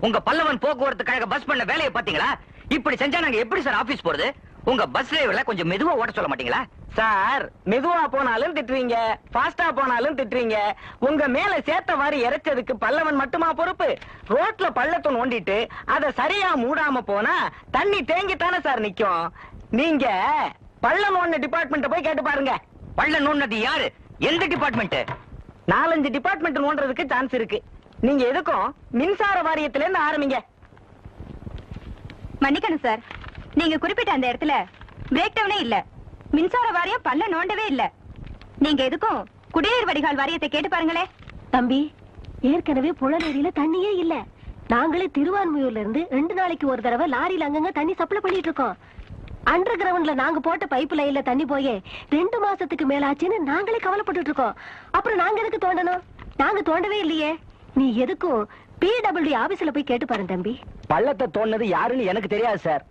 உங்க பல்லவன் போக்குவரத்து கழக பஸ் பண்ண வேலையை பாத்தீங்களா? இப்படி செஞ்சா நாங்க எப்படி சார் ஆபீஸ் போறது? உங்க பஸ் டிரைவர்ல கொஞ்சம் மெதுவா ஓட்ட சொல்ல மாட்டீங்களா? சார், மெதுவா போனாலும் திட்டுவீங்க, ஃபாஸ்டா போனாலும் திட்டுவீங்க. உங்க மேல சேத்த வாரி இறைச்சதுக்கு பல்லவன் மட்டுமா பொறுப்பு? ரோட்ல பள்ளத்தை நோண்டிட்டு அதை சரியா மூடாம போனா தண்ணி தேங்கித்தானே சார் நிக்கும். நீங்க பள்ளம் நோண்ட டிபார்ட்மெண்ட்ட போய் கேட்டு பாருங்க. பள்ளம் நோண்டது யாரு? எந்த டிபார்ட்மெண்ட்? 4-5 டிபார்ட்மெண்ட் நோண்டறதுக்கு சான்ஸ் இருக்கு. நீங்க எதுக்கும் மின்சார வாரியத்துல இருந்து ஆரம்பிங்க. மன்னிக்கணும் சார், நீங்க குறிப்பிட்ட அந்த இடத்துல பிரேக் டவுனே இல்ல, மின்சார வாரியம் பல்ல நோண்டவே இல்ல. நீங்க எதுக்கும் குடிநீர் வடிகால் வாரியத்தை கேட்டு பாருங்களே. தம்பி, ஏற்கனவே புலநேரியில தண்ணியே இல்ல. நாங்களே திருவான்மையூர்ல இருந்து 2 நாளைக்கு ஒரு தடவை லாரியில அங்கங்க தண்ணி சப்ளை பண்ணிட்டு இருக்கோம். அண்டர் கிரவுண்ட்ல நாங்க போட்ட பைப் லைன்ல தண்ணி போயே 2 மாசத்துக்கு மேலாச்சுன்னு நாங்களே கவலைப்பட்டு இருக்கோம். அப்புறம் நாங்க எதுக்கு தோண்டணும்? நாங்க தோண்டவே இல்லையே. நீ எதுக்கும் PWD ஆபீஸ்ல போய் கேட்டு பாருங்க தம்பி. பள்ளத்தை தோண்டது யாருன்னு எனக்கு தெரியாது சார்.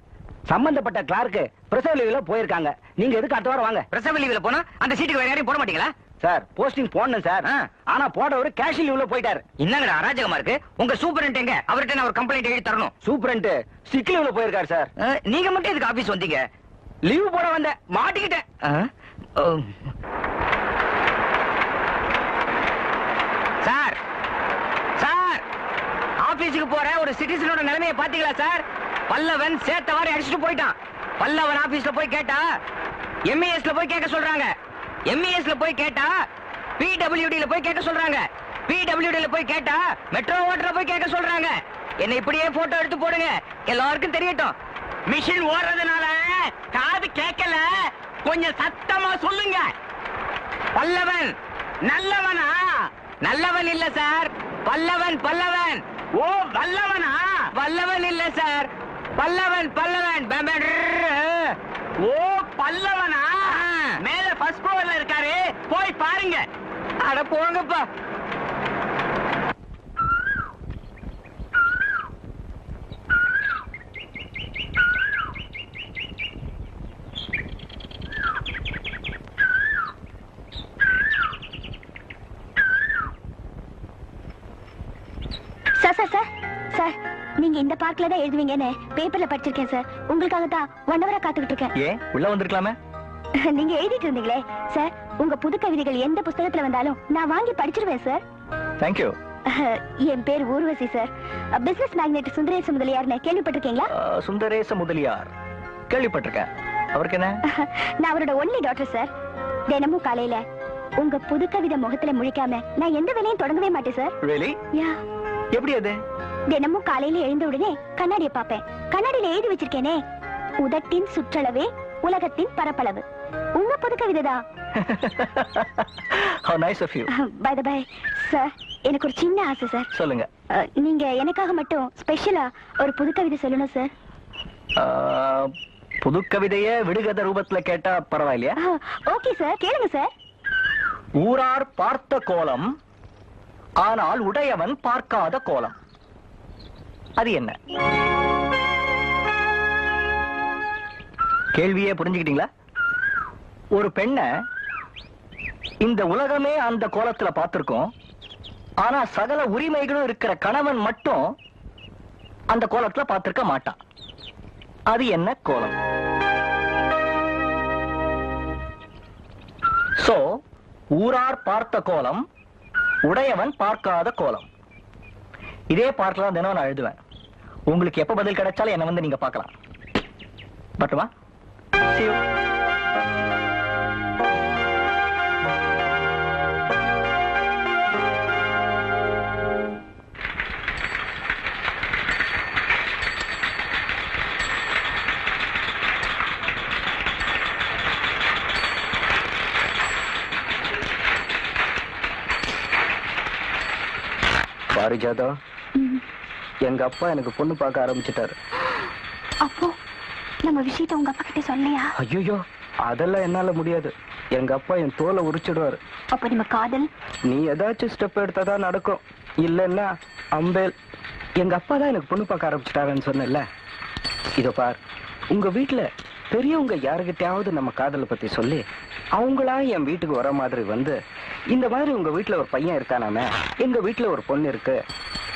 சம்பந்தப்பட்ட கிளார்க்கு பிரசவ லீவ்ல போயிருக்காங்க. நீங்க எதுக்கு அடுத்த வாரம் வாங்க. பிரசவ லீவ்ல போனா அந்த சீட்டுக்கு வேற யாரையும் போட மாட்டீங்களா? சார், போஸ்டிங் போடணும் சார். ஆனா போடவர் கேஷ் லீவ்ல போயிட்டாரு. என்னங்கடா அராஜகமா இருக்கு? உங்க சூப்பரண்ட் எங்க? அவர்கிட்ட நான் ஒரு கம்ப்ளைண்ட் எழுதி தரணும். சூப்பரண்ட் சிக் லீவ்ல போயிருக்காரு சார். நீங்க மட்டும் எதுக்கு ஆபீஸ் வந்தீங்க? லீவ் போட வந்த மாட்டிக்கிட்டேன். சார், சார், ஆபீஸுக்கு போற ஒரு சிட்டிசனோட நிலைமையை பாத்தீங்களா சார்? பல்லவன் சேத்த வாரி அடிச்சுட்டு போயிட்டான். பல்லவன் ஆபீஸ்ல போய் கேட்டா MESல போய் கேட்க சொல்றாங்க. MESல போய் கேட்டா PWDல போய் கேட்க சொல்றாங்க. PWDல போய் கேட்டா மெட்ரோ ஓட்டர்ல போய் கேட்க சொல்றாங்க. என்ன இப்படியே போட்டோ எடுத்து போடுங்க, எல்லாருக்கும் தெரியட்டும். மிஷின் ஓடுறதுனால காது கேட்கல, கொஞ்சம் சத்தமா சொல்லுங்க. பல்லவன் நல்லவனா? நல்லவன் இல்ல சார், பல்லவன். பல்லவன். ஓ, வல்லவனா? வல்லவன் இல்ல சார், பல்லவன். பல்லவன். ஓ, பல்லவனா? மேல ஃபர்ஸ்ட் ஃப்ளோர்ல இருக்காரு, போய் பாருங்க. அட போங்கப்பா. சார், நீங்க இந்த பார்க்ல தான் எழுதுவீங்கன்னு பேப்பர்ல படிச்சிருக்கேன் சார். உங்களுக்காக தான் 1 ஹவரா காத்துக்கிட்டு இருக்கேன். ஏன் உள்ள வந்திருக்கலாமே? நீங்க எழுதிட்டு இருந்தீங்களே சார். உங்க புது கவிதைகள் எந்த புத்தகத்துல வந்தாலும் நான் வாங்கி படிச்சிருவேன் சார். Thank you. என் பேர் Urvashi sir. Business magnet Sundaresa முதலியார்னு கேள்விப்பட்டிருக்கீங்களா? சுந்தரேச முதலியார் கேள்விப்பட்டிருக்கேன். அவருக்கு என்ன? நான் அவரோட ஒன்லி டாட்டர் சார். தினமும் காலையில உங்க புது கவிதை முகத்துல முழிக்காம நான் எந்த வேலையும் தொடங்கவே மாட்டேன் சார். Really? யா. எப்படி அது? தினமும் காலையில எழுந்த உடனே கண்ணாடியை பாப்பேன். கண்ணாடியில எழுதி வச்சிருக்கேனே, உதட்டின் சுற்றளவே உலகத்தின் பரப்பளவு. உங்க புது கவிதைதான். How nice of you. By the by, sir, எனக்கு ஒரு சின்ன ஆசை சார். சொல்லுங்க. நீங்க எனக்காக மட்டும் ஸ்பெஷலா ஒரு புது கவிதை சொல்லணும் சார். புது கவிதைய விடுகதை ரூபத்துல கேட்டா பரவாயில்லையா? ஓகே சார், கேளுங்க சார். ஊரார் பார்த்த கோலம், ஆனால் உடையவன் பார்க்காத கோலம். அது என்ன? கேள்வியே புரிஞ்சுக்கிட்டீங்களா? ஒரு பெண்ண இந்த உலகமே அந்த கோலத்துல பார்த்திருக்கோம். ஆனா சகல உரிமைகளும் இருக்கிற கணவன் மட்டும் அந்த கோலத்துல பார்த்திருக்க மாட்டான். அது என்ன கோலம்? சோ, ஊரார் பார்த்த கோலம், உடையவன் பார்க்காத கோலம். இதே பாட்டுல தினம் நான் எழுதுவேன். உங்களுக்கு எப்ப பதில் கிடைச்சாலும் என்ன வந்து நீங்க பார்க்கலாம். பட்டுமா? See you. பாரிஜாதா, எங்க அப்பா எனக்கு பொண்ணு பார்க்க ஆரம்பிச்சிட்டாரு. அப்போ நம்ம விஷயத்தை உங்க அப்பா கிட்ட சொல்லையா? ஐயோ, அதெல்லாம் என்னால முடியாது. எங்க அப்பா என் தோலை உரிச்சிடுவாரு. அப்ப நம்ம காதல்? நீ ஏதாச்சும் ஸ்டெப் எடுத்தாதான் நடக்கும், இல்லன்னா அம்பேல். எங்க அப்பா தான் எனக்கு பொண்ணு பார்க்க ஆரம்பிச்சிட்டாருன்னு சொன்னேன்ல. இதோ பார், உங்க வீட்டுல பெரியவங்க யாருக்கிட்டையாவது நம்ம காதலை பத்தி சொல்லி அவங்களா என் வீட்டுக்கு வர மாதிரி வந்து, இந்த மாதிரி உங்க வீட்டுல ஒரு பையன் இருக்கானாமே, எங்க வீட்டுல ஒரு பொண்ணு இருக்கு,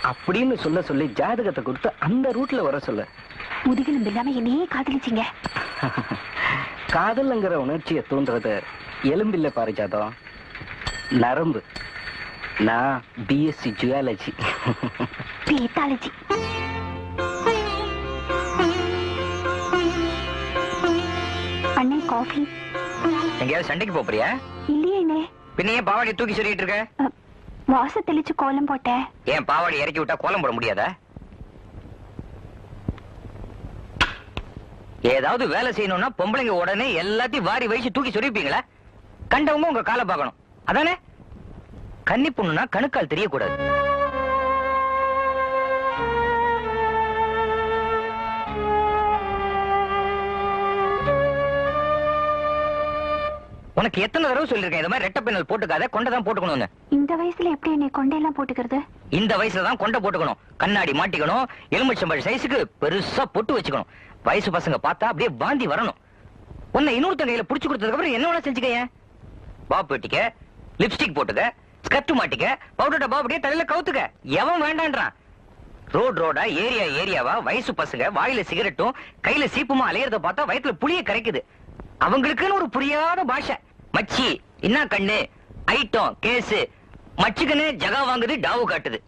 அப்படின்னு சொல்லி ஜாதகத்தை கொடுத்து அந்த ரூட்ல வர சொல்ல. முதுகெலும்பு இல்லாம என்னையே காதலிச்சிங்க. காதல்ங்கிற உணர்ச்சியை தூண்டுறது எலும்பில்ல பாரிஜாதம், நரம்பு. நான் பிஎஸ்சி ஜுவாலஜி. பேத்தாலஜி. அண்ணே காஃபி. எங்கேயாவது சண்டைக்கு போறியா? இல்லையே. பின்ன ஏன் பாவாடி தூக்கி சொல்லிட்டு இருக்க? வாச தெளிச்சு கோலம் போட்டேன். ஏன் பாவாடி இறக்கி விட்டா கோலம் போட முடியாதா? ஏதாவது வேலை செய்யணும்னா பொம்பளைங்க உடனே எல்லாத்தையும் வாரி வயசு தூக்கி சொல்லிருப்பீங்களா? கண்டவங்க உங்க காலை பார்க்கணும், அதானே? கன்னி பொண்ணுனா கணுக்கால் தெரியக்கூடாது. உனக்கு எத்தனை தடவை சொல்லிருக்கேன் இந்த மாதிரி ரெட்டை பின்னல் போட்டுக்காத, கொண்டைதான் போட்டுக்கணும்னு. இந்த வயசுல எப்படி என்னை கொண்டையெல்லாம் போட்டுக்கிறது? இந்த வயசுல தான் கொண்டை போட்டுக்கணும். கண்ணாடி மாட்டிக்கணும், எலுமிச்சம்பழ சைஸுக்கு பெருசா பொட்டு வச்சுக்கணும். வயசு பசங்க பார்த்தா அப்படியே வாந்தி வரணும். உன்னை இன்னொருத்த கையில புடிச்சு கொடுத்ததுக்கு அப்புறம் என்ன வேணா செஞ்சுக்க. பாப் வெட்டிக்க, லிப்ஸ்டிக் போட்டுக்க, ஸ்கர்ட் மாட்டிக்க, பவுடர் டப்பா அப்படியே தலையில கவுத்துக்க. எவன் வேண்டான்றான்? ரோடா ஏரியாவா வயசு பசங்க வாயில சிகரெட்டும் கையில சீப்புமா அலையறத பார்த்தா வயித்துல புளிய கரைக்குது. அவங்களுக்குன்னு ஒரு புரியாத பாஷை. மச்சி என்ன கண்ணு, ஐட்டம் கேசு, மச்சுக்குன்னு ஜகா வாங்குது, டாவு காட்டுது.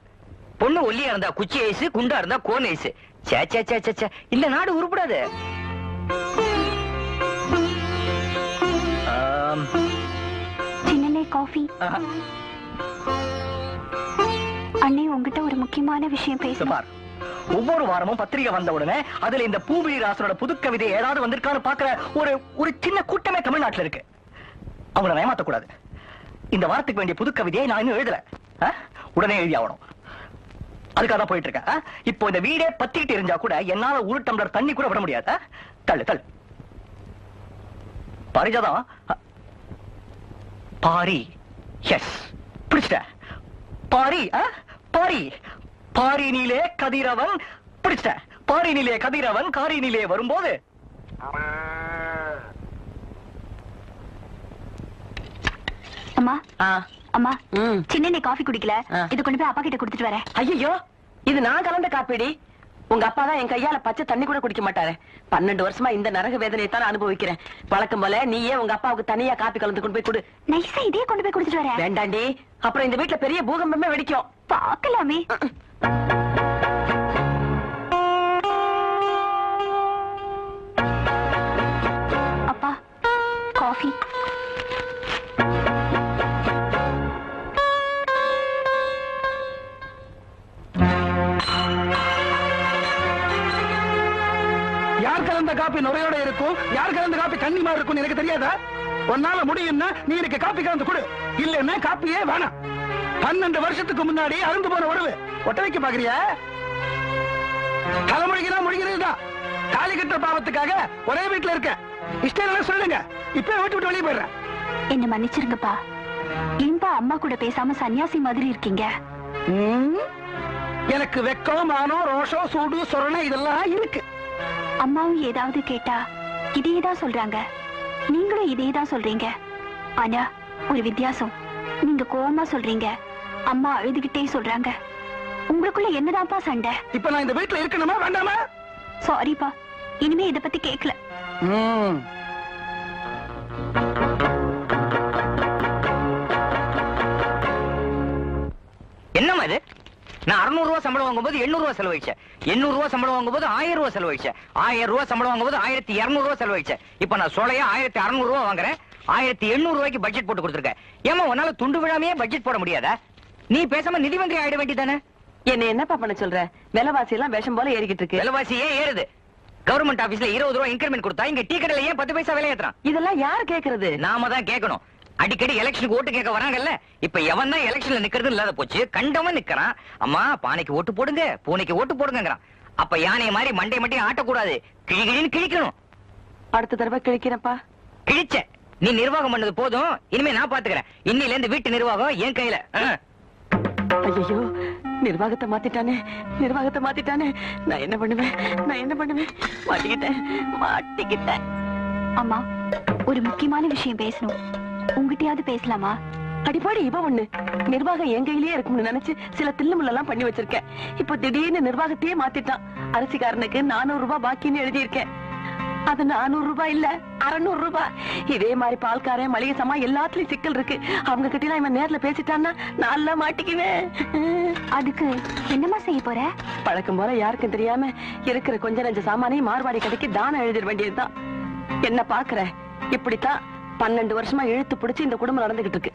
பொண்ணு ஒல்லியா இருந்தா குச்சி ஐசு, குண்டா இருந்தா கோன் ஐசு. இந்த நாடு உருப்படாது. சின்னலே காஃபி. அண்ணே உங்ககிட்ட ஒரு முக்கியமான விஷயம் பேசணும். ஒவ்வொரு வாரமும் பத்திரிகை வந்த உடனே அதுல இந்த பூவிழி ராசனோட புது கவிதை ஏதாவது வந்திருக்கான்னு பாக்குற ஒரு சின்ன கூட்டமே தமிழ்நாட்டுல இருக்கு. அவங்கள ஏமாத்த கூடாது. இந்த வாரத்துக்கு வேண்டிய புது கவிதையை நான் இன்னும் எழுதல, உடனே எழுதி ஆகணும். அதுக்காக தான் போயிட்டு இருக்கேன். இப்போ இந்த வீடே பத்திக்கிட்டு இருந்தா கூட என்னால ஒரு டம்ளர் தண்ணி கூட விட முடியாது. தள்ளு பாரிஜாதம். பாரி, எஸ் பிடிச்சிட்ட. பாரி பாரி பாரினிலே கதிரவன் பிடிச்சிட்ட. பாரினிலே கதிரவன் காரினிலே வரும்போது அம்மா அம்மா சின்ன காஃபி குடிக்கல, இது கொண்டு போய் அப்பா கிட்ட கொடுத்துட்டு வரேன். ஐயோ, இது நான் கலந்த காப்பிடி. உங்க அப்பா தான் என் கையால பச்சை தண்ணி கூட குடிக்க மாட்டாரு. 12 வருஷமா இந்த நரக வேதனையை தான் அனுபவிக்கிறேன். வழக்கம் போல நீயே உங்க அப்பாவுக்கு தனியா காப்பி கலந்து கொண்டு போய் கொடு. நைஸா இதே கொண்டு போய் குடிச்சிட்டு வரேன். வேண்டாண்டி, அப்புறம் இந்த வீட்டுல பெரிய பூகம்பமே வெடிக்கும். பாக்கலாமே. அப்பா காஃபி. யார் கலந்த காப்பி நுரையோட இருக்கும், யார் கலந்த காப்பி தண்ணி மாதிரி இருக்கும் எனக்கு தெரியாதா? உன்னால முடியும்னா நீ எனக்கு காப்பி கலந்து கொடு, இல்லன்னா காப்பியே வேணாம். 12 வருஷத்துக்கு முன்னாடி அருந்து போன உறவு ஒட்ட வைக்க பாக்குறியா? தலைமுறைக்குதான் முடிகிறதுதான். தாலி கட்டுற பாவத்துக்காக ஒரே வீட்டுல இருக்க. இஷ்டம் சொல்லுங்க, இப்ப வீட்டு விட்டு வெளியே போயிடுறேன். என்ன மன்னிச்சிருங்கப்பா. ஏன்பா அம்மா கூட பேசாம சன்னியாசி மாதிரி இருக்கீங்க? எனக்கு வெக்கம், மானம், ரோஷம், சூடு, சொரணை இதெல்லாம் இருக்கு. அம்மாவும் ஏதாவது கேட்டா இதேதான் சொல்றாங்க, நீங்களும் இதேதான் சொல்றீங்க. ஆனா ஒரு வித்தியாசம், நீங்க கோவமா சொல்றீங்க, அம்மா அழுதுகிட்டே சொல்றாங்க. உங்களுக்குள்ள என்னதான்ப்பா சண்டை? இப்ப நான் இந்த வீட்டுல இருக்கணுமா வேண்டாமா? சாரிப்பா, இனிமே இத பத்தி கேட்கல. என்னமா இது? நான் 600 ரூபாய் சம்பளம் வாங்கும்போது 800 ரூபாய் செலவழிச்சேன். 800 ரூபாய் சம்பளம் வாங்கும்போது 1000 ரூபாய் செலவழிச்சேன். 1000 ரூபாய் சம்பளம் வாங்கும்போது 1200 ரூபாய் செலவழிச்சேன். இப்ப நான் சோலையா 1600 ரூபாய் வாங்குறேன். 1800 ரூபாய்க்கு பட்ஜெட் போட்டு கொடுத்துருக்கேன். ஏமா உன்னால துண்டு விழாமையே பட்ஜெட் போட முடியாதா? நீ பேசாம நிதி மந்திரி ஆயிட வேண்டியதானே? என்ன என்னப்பா பண்ண சொல்ற? விலைவாசி எல்லாம் விஷம் போல ஏறிக்கிட்டு இருக்கு. விலைவாசி ஏன் ஏறுது? கவர்மெண்ட் ஆபீஸ்ல 20 ரூபாய் இன்கிரிமெண்ட் கொடுத்தா இங்க டீ கடையில ஏன் 10 பைசா விலை ஏத்துறான்? இதெல்லாம் யாரு கேக்குறது? நாம தான் கேட்கணும். அடிக்கடி எலெக்ஷனுக்கு ஓட்டு கேட்க வராங்கல்ல, இப்ப எவன் தான் எலெக்ஷன்ல நிக்கிறது இல்லாத போச்சு. கண்டவன் நிக்கிறான். அம்மா பானைக்கு ஓட்டு போடுங்க, பூனைக்கு ஓட்டு போடுங்கிறான். அப்ப யானை மாதிரி மண்டை மட்டும் ஆட்டக்கூடாது, கிழிகிழின்னு கிழிக்கணும். அடுத்த தடவை கிழிக்கிறப்பா. கிழிச்ச நீ நிர்வாகம் பண்ணது போதும், இனிமே நான் பாத்துக்கிறேன். இன்னில இருந்து வீட்டு நிர்வாகம் என் கையில. ஐயோ, நிர்வாகத்தை மாத்திட்டானே. நான் என்ன பண்ணுவேன்? மாட்டிக்கிட்டேன். அம்மா ஒரு முக்கியமான விஷயம் பேசணும். உங்ககிட்டயாவது பேசலாமா? அடிப்பாடி இவ ஒண்ணு நிர்வாகம் என் கையிலேயே இருக்கும்னு நினைச்சு சில தில்லுமுள்ளெல்லாம் பண்ணி வச்சிருக்கேன். இப்போ திடீர்னு நிர்வாகத்தையே மாத்திட்டான். அரிசிக்காரனுக்கு 400 ரூபாய் பாக்கின்னு எழுதியிருக்கேன். அது 400 ரூபாய் இல்ல 600 ரூபாய். இதே மாதிரி பால்காரன் மளிகை சாமா எல்லாத்துலயும் சிக்கல் இருக்கு. அவங்க கிட்ட எல்லாம் இவன் நேர்ல பேசிட்டான்னா நல்லா மாட்டிக்குவேன். அதுக்கு என்னமா செய்ய போற? பழக்கம் போல யாருக்கும் தெரியாம இருக்கிற கொஞ்ச நஞ்ச சாமானையும் மார்வாடி கடைக்கு தானம் எழுதிட வேண்டியதுதான். என்ன பாக்குற? இப்படித்தான் 12 வருஷமா இழுத்து பிடிச்சு இந்த குடும்பம் நடந்துகிட்டு இருக்கு.